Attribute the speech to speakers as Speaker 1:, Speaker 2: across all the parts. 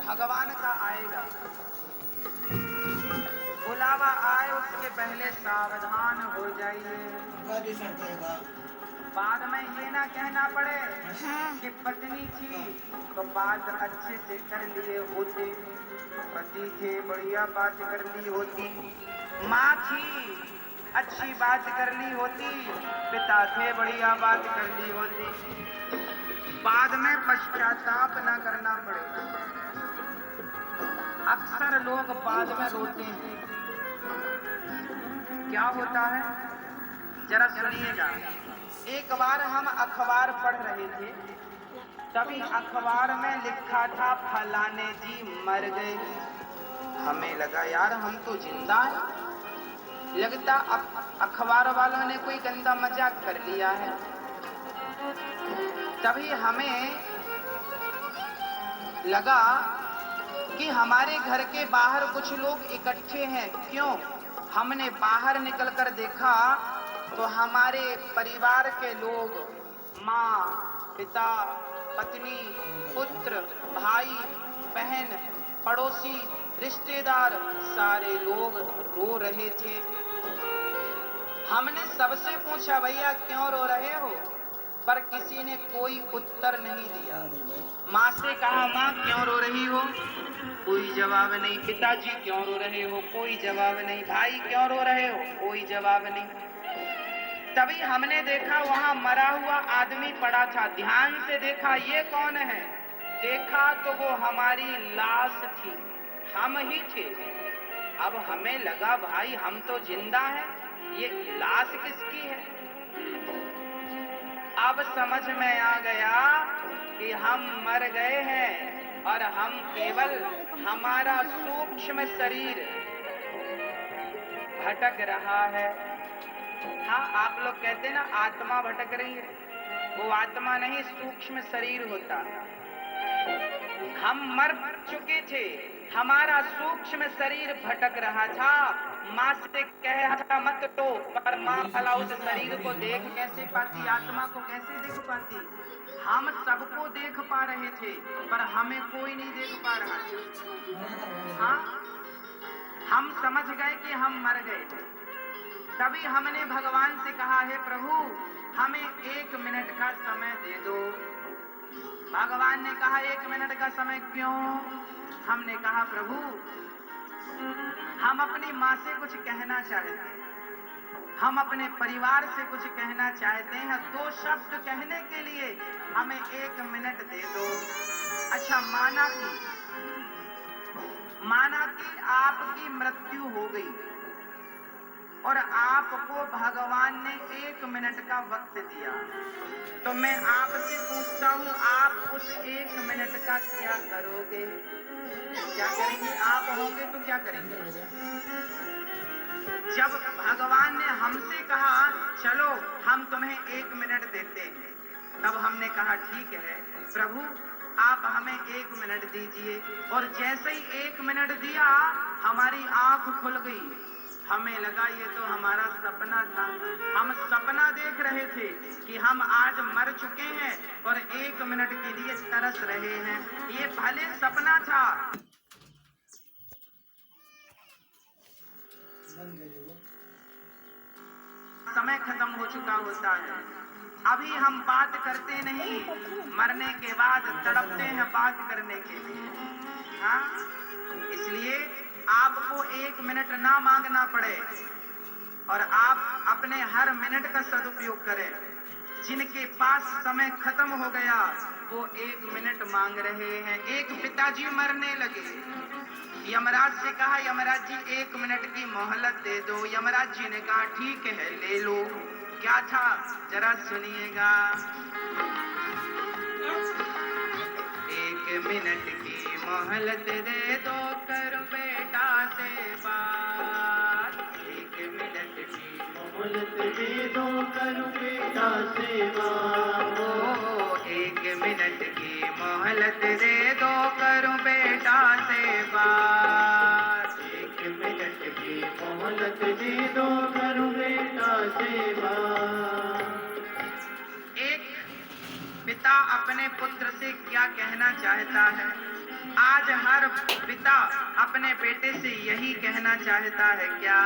Speaker 1: भगवान का आएगा, बुलावा आए उसके पहले सावधान हो जाइए। बाद में ये ना कहना पड़े कि पत्नी थी तो बात अच्छे से कर लिए होते, पति थे बढ़िया बात कर ली होती, माँ थी अच्छी बात कर ली होती, पिता थे बढ़िया बात कर ली होती, बाद में पश्चाताप न करना पड़ेगा। अक्सर लोग बाद में रोते हैं। क्या होता है जरा सुनिएगा। एक बार हम अखबार पढ़ रहे थे, तभी अखबार में लिखा था फलाने जी मर गए। हमें लगा यार हम तो जिंदा हैं, लगता अखबार वालों ने कोई गंदा मजाक कर लिया है। तभी हमें लगा कि हमारे घर के बाहर कुछ लोग इकट्ठे हैं। क्यों? हमने बाहर निकलकर देखा तो हमारे परिवार के लोग, माँ, पिता, पत्नी, पुत्र, भाई, बहन, पड़ोसी, रिश्तेदार, सारे लोग रो रहे थे। हमने सबसे पूछा भैया क्यों रो रहे हो, पर किसी ने कोई उत्तर नहीं दिया। माँ से कहा माँ क्यों रो रही हो, कोई जवाब नहीं। पिताजी क्यों रो रहे हो, कोई जवाब नहीं। भाई क्यों रो रहे हो, कोई जवाब नहीं। तभी हमने देखा वहां मरा हुआ आदमी पड़ा था। ध्यान से देखा ये कौन है, देखा तो वो हमारी लाश थी, हम ही थे। अब हमें लगा भाई हम तो जिंदा हैं, ये लाश किसकी है। अब समझ में आ गया कि हम मर गए हैं और हम केवल हमारा सूक्ष्म शरीर भटक रहा है। हाँ, आप लोग कहते ना आत्मा भटक रही है, वो आत्मा नहीं सूक्ष्म शरीर होता। हम मर चुके थे, हमारा सूक्ष्म शरीर भटक रहा था। माँ से कहा था मत तो, पर माँ भला उस शरीर को देख कैसे पाती, आत्मा को कैसे देख पाती। हम सबको देख पा रहे थे पर हमें कोई नहीं देख पा रहा था। हाँ, हम समझ गए कि हम मर गए थे। तभी हमने भगवान से कहा है प्रभु हमें 1 मिनट का समय दे दो। भगवान ने कहा 1 मिनट का समय क्यों? हमने कहा प्रभु हम अपनी माँ से कुछ कहना चाहते हैं, हम अपने परिवार से कुछ कहना चाहते हैं, 2 शब्द कहने के लिए हमें 1 मिनट दे दो। अच्छा, माना कि आपकी मृत्यु हो गई और आपको भगवान ने 1 मिनट का वक्त दिया, तो मैं आपसे पूछता हूँ आप उस 1 मिनट का क्या करोगे? क्या करेंगे? आप होंगे तो क्या करेंगे? जब भगवान ने हमसे कहा चलो हम तुम्हें 1 मिनट देते हैं, तब हमने कहा ठीक है प्रभु आप हमें 1 मिनट दीजिए। और जैसे ही 1 मिनट दिया हमारी आंख खुल गई। हमें लगा ये तो हमारा सपना था, हम सपना देख रहे थे कि हम आज मर चुके हैं और 1 मिनट के लिए तरस रहे हैं। ये भले सपना था। समय खत्म हो चुका होता है, अभी हम बात करते नहीं, मरने के बाद तड़पते हैं बात करने के लिए। हाँ, इसलिए आपको 1 मिनट ना मांगना पड़े और आप अपने हर मिनट का सदुपयोग करें। जिनके पास समय खत्म हो गया वो 1 मिनट मांग रहे हैं। एक पिताजी मरने लगे, यमराज से कहा यमराज जी 1 मिनट की मोहलत दे दो। यमराज जी ने कहा ठीक है ले लो। क्या था जरा सुनिएगा। 1 मिनट की मोहलत दे दो करो बेटा से बात। 1 मिनट की मोहलत दे दो करो बेटा से बात। 1 मिनट की मोहलत दे दो करो बेटा से बात। 1 मिनट की मोहलत दे दो करो बेटा से बात। एक पिता पिता अपने पुत्र से क्या कहना चाहता है? आज हर पिता अपने बेटे से यही कहना चाहता है क्या?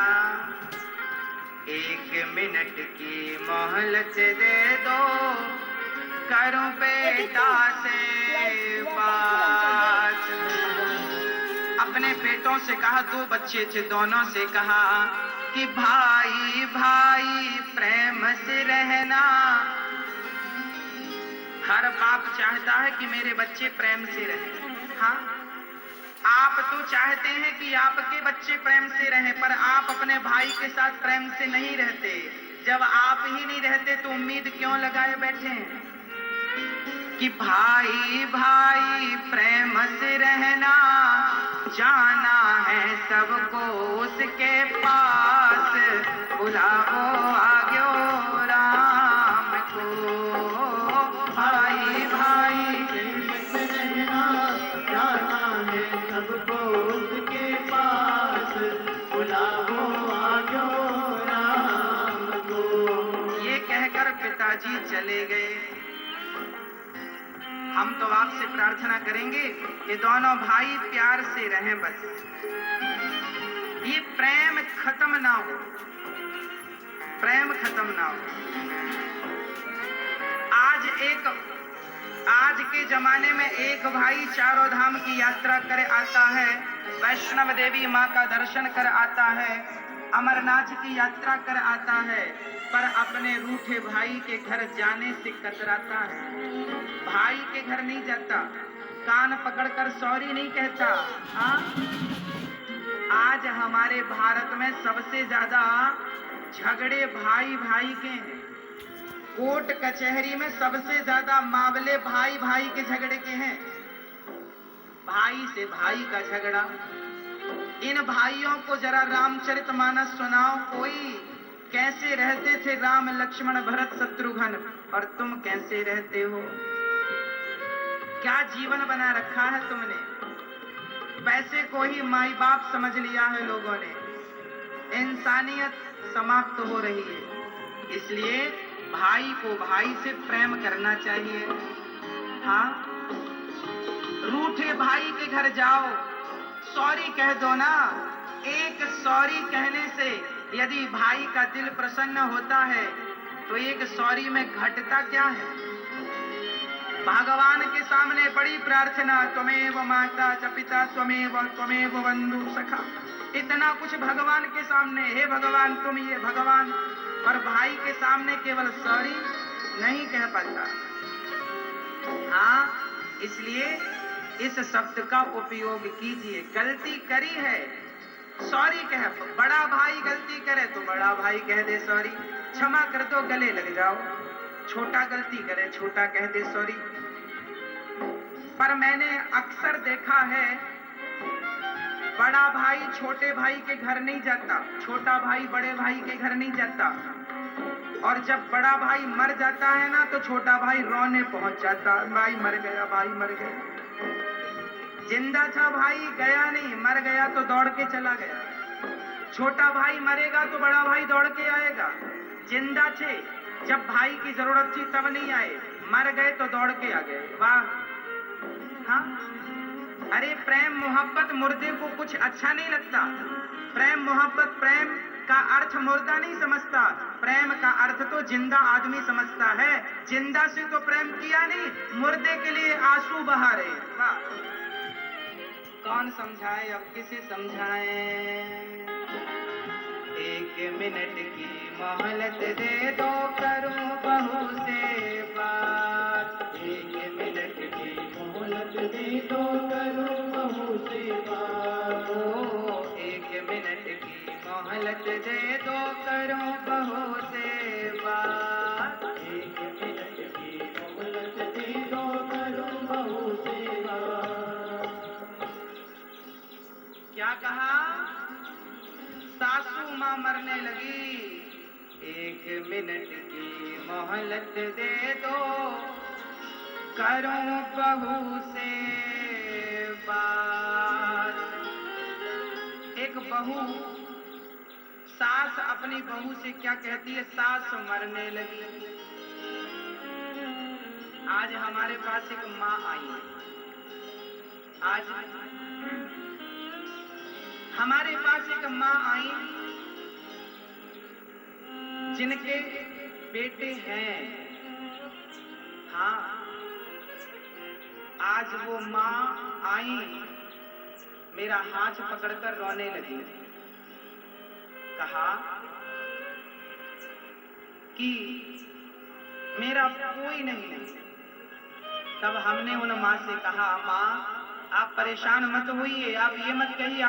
Speaker 1: 1 मिनट की मोहलत दे दो, करूं बेटा से बात। अपने बेटों से कहा, 2 बच्चे थे, दोनों से कहा कि भाई भाई प्रेम से रहना। हर बाप चाहता है कि मेरे बच्चे प्रेम से रहें। हाँ, आप तो चाहते हैं कि आपके बच्चे प्रेम से रहें, पर आप अपने भाई के साथ प्रेम से नहीं रहते। जब आप ही नहीं रहते तो उम्मीद क्यों लगाए बैठे हैं कि भाई भाई प्रेम से रहना, जाना है सबको उसके पास, बुलाओ आग्यो राम को। भाई भाई प्रेम से रहना, जाना है सबको उसके पास, बुलाओ आग्यो राम को। ये कहकर पिताजी चले गए। हम तो आपसे प्रार्थना करेंगे कि दोनों भाई प्यार से रहें, बस ये प्रेम खत्म ना हो, प्रेम खत्म ना हो। आज के जमाने में एक भाई चारों धाम की यात्रा कर आता है, वैष्णव देवी माँ का दर्शन कर आता है, अमरनाथ की यात्रा कर आता है, पर अपने रूठे भाई के घर जाने से कतराता है। भाई के घर नहीं जाता, कान पकड़कर सॉरी नहीं कहता। हाँ, आज हमारे भारत में सबसे ज्यादा झगड़े भाई भाई के हैं। कोर्ट कचहरी में सबसे ज्यादा मामले भाई भाई के झगड़े के हैं। भाई से भाई का झगड़ा। इन भाइयों को जरा रामचरितमानस सुनाओ, कोई कैसे रहते थे राम लक्ष्मण भरत शत्रुघ्न, और तुम कैसे रहते हो? क्या जीवन बना रखा है तुमने? पैसे को ही माई बाप समझ लिया है लोगों ने। इंसानियत समाप्त हो रही है। इसलिए भाई को भाई से प्रेम करना चाहिए। हाँ, रूठे भाई के घर जाओ, सॉरी कह दो ना। एक सॉरी कहने से यदि भाई का दिल प्रसन्न होता है तो एक सॉरी में घटता क्या है? भगवान के सामने बड़ी प्रार्थना, त्वमेव माता च पिता त्वमेव त्वमेव बंधु सखा। इतना कुछ भगवान के सामने, हे भगवान तुम ये भगवान, पर भाई के सामने केवल सॉरी नहीं कह पाता। हाँ, इसलिए इस शब्द का उपयोग कीजिए। गलती करी है, सॉरी कह। बड़ा भाई गलती करे तो बड़ा भाई कह दे सॉरी, क्षमा कर दो, गले लग जाओ। छोटा गलती करे, छोटा कह दे सॉरी। पर मैंने अक्सर देखा है, बड़ा भाई छोटे भाई के घर नहीं जाता, छोटा भाई बड़े भाई के घर नहीं जाता, और जब बड़ा भाई मर जाता है ना तो छोटा भाई रोने पहुंच जाता, भाई मर गया, भाई मर गया। जिंदा था भाई, गया नहीं, मर गया तो दौड़ के चला गया। छोटा भाई मरेगा तो बड़ा भाई दौड़ के आएगा। जिंदा थे, जब भाई की जरूरत थी तब नहीं आए, मर गए तो दौड़ के आ गए। वाह। हाँ, अरे प्रेम मोहब्बत मुर्दे को कुछ अच्छा नहीं लगता। प्रेम मोहब्बत, प्रेम का अर्थ मुर्दा नहीं समझता, प्रेम का अर्थ तो जिंदा आदमी समझता है। जिंदा से तो प्रेम किया नहीं, मुर्दे के लिए आंसू बहा रहे। वाह। कौन समझाए, अब किसे समझाए? 1 मिनट की मोहलत दे दो, करूं बहू से बात। 1 मिनट की मोहलत दे दो, करूं बहू से बात। ओ 1 मिनट की मोहलत दे दो, करूं बहू से बात। 1 मिनट की मोहलत दे दो, करूं बहू से बात। क्या कहा? सासू मां मरने लगी, 1 मिनट की मोहलत दे दो, करूं बहू से बात। एक बहू, सास अपनी बहू से क्या कहती है? सास मरने लगी, आज हमारे पास एक माँ आई, आज हमारे पास एक माँ आई जिनके बेटे हैं। हाँ, आज वो माँ आई, मेरा हाथ पकड़कर रोने लगी। कहा कि मेरा कोई नहीं। तब हमने उन माँ से कहा, माँ आप परेशान मत होइए, आप ये मत कहिए